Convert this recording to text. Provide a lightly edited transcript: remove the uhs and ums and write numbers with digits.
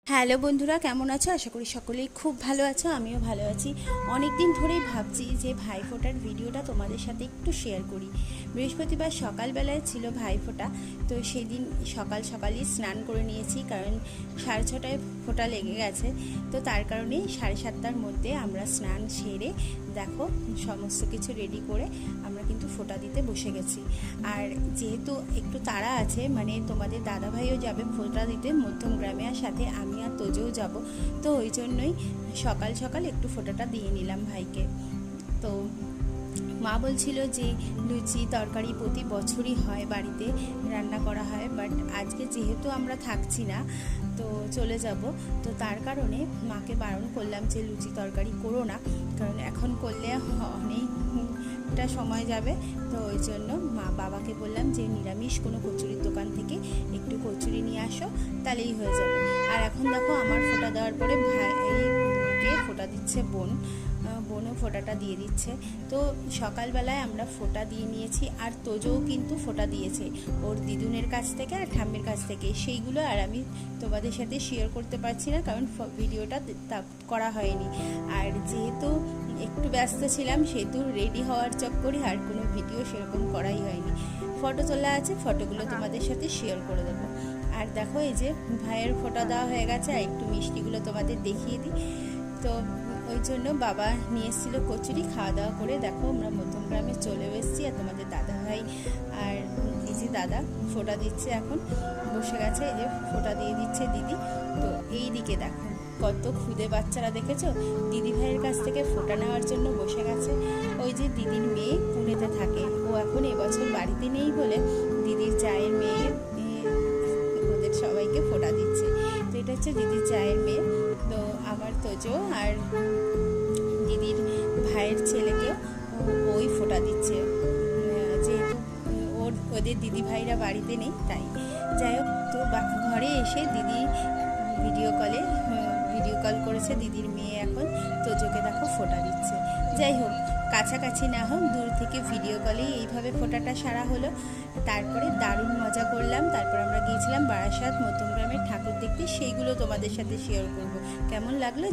Hello বন্ধুরা, কেমন আছো? আশা করি সকলেই খুব ভালো আছো। আমিও ভালো আছি। অনেক দিন ধরেই ভাবছি যে ভাইফোঁটার ভিডিওটা তোমাদের সাথে একটু শেয়ার করি। বৃহস্পতিবার সকালবেলায় ছিল ভাইফোঁটা, তো সেই দিন সকালই স্নান করে নিয়েছি, কারণ 6:30টায় ফোঁটা লেগে গেছে। তো তার কারণেই 7:30টার মধ্যে আমরা স্নান সেরে দেখো সমস্ত কিছু রেডি করে আমরা কিন্তু ফোঁটা দিতে বসে গেছি। আর যেহেতু একটু তাড়া আছে, মানে তোমাদের দাদাভাইও যাবে ফোঁটা দিতে মধ্যমগ্রামে, আর সাথে আমি আর তোজোও যাব, তো ওই জন্যই সকাল একটু ফোঁটাটা দিয়ে নিলাম ভাইকে। তো মা বলছিল যে লুচি তরকারি প্রতি বছরই হয়, বাড়িতে রান্না করা হয়, বাট আজকে যেহেতু আমরা থাকছি না, তো চলে যাব, তো তার কারণে মাকে বারণ করলাম যে লুচি তরকারি করো না, কারণ এখন করলে অনেকটা সময় যাবে। তো ওই জন্য বাবাকে বললাম যে নিরামিষ কোনো কচুরির দোকান থেকে একটু কচুরি নিয়ে আসো, তাহলেই হয়ে যাবে। আর এখন দেখো আমার ফোঁটা দেওয়ার পরে ভাইকে ফোঁটা দিচ্ছে বোনও ফোঁটাটা দিয়ে দিচ্ছে। তো সকালবেলায় আমরা ফোঁটা দিয়ে নিয়েছি, আর তোজোও কিন্তু ফোঁটা দিয়েছে ওর দিদুনের কাছ থেকে আর ঠাম্মির কাছ থেকে। সেইগুলো আর আমি তোমাদের সাথে শেয়ার করতে পারছি না, কারণ ভিডিওটা করা হয়নি। আর যেহেতু একটু ব্যস্ত ছিলাম, সেহেতু রেডি হওয়ার চক্করে আর কোনো ভিডিও সেরকম করাই হয়নি। ফটো তোলা আছে, ফটোগুলো তোমাদের সাথে শেয়ার করে দেবো। আর দেখো এই যে ভাইয়ের ফোঁটা দেওয়া হয়ে গেছে, আর একটু মিষ্টিগুলো তোমাদের দেখিয়ে দিই। তো ওই জন্য বাবা নিয়ে এসেছিলো কচুরি, খাওয়া দাওয়া করে দেখো আমরা মধ্যমগ্রামে চলে এসেছি। আর তোমাদের দাদা ভাই আর এই যে দাদা ফোঁটা দিচ্ছে, এখন বসে গেছে, এই যে ফোঁটা দিয়ে দিচ্ছে দিদি। তো এই দিকে দেখো কত খুদে বাচ্চারা, দেখেছো? দিদি ভাইয়ের কাছ থেকে ফোঁটা নেওয়ার জন্য বসে গেছে। ওই যে দিদির মেয়ে পুনেতে থাকে, ও এখন এবছর বাড়িতে নেই বলে দিদির চায়ের মেয়ে ওদের সবাইকে ফোঁটা দিচ্ছে। তো এটা হচ্ছে দিদির চায়ের মেয়ে। তো আমার তোজো আর দিদির ভাইয়ের ছেলেকেও ওই ফোঁটা দিচ্ছে, যেহেতু ওদের দিদি ভাইরা বাড়িতে নেই, তাই। যাই হোক, তো ঘরে এসে দিদি ভিডিও কল করেছে দিদির মেয়ে, এখন তোজোকে দেখো ফোঁটা দিচ্ছে। যাই হোক, কাছাকাছি না হোক, দূর থেকে ভিডিও কলেই এইভাবে ফোঁটাটা সারা হলো। তারপরে দারুণ মজা করলাম। তারপর আমরা গিয়েছিলাম বারাসাত মধ্যমগ্রামের ঠাকুর দেখতে, সেইগুলো তোমাদের সাথে শেয়ার করব। কেমন লাগলো?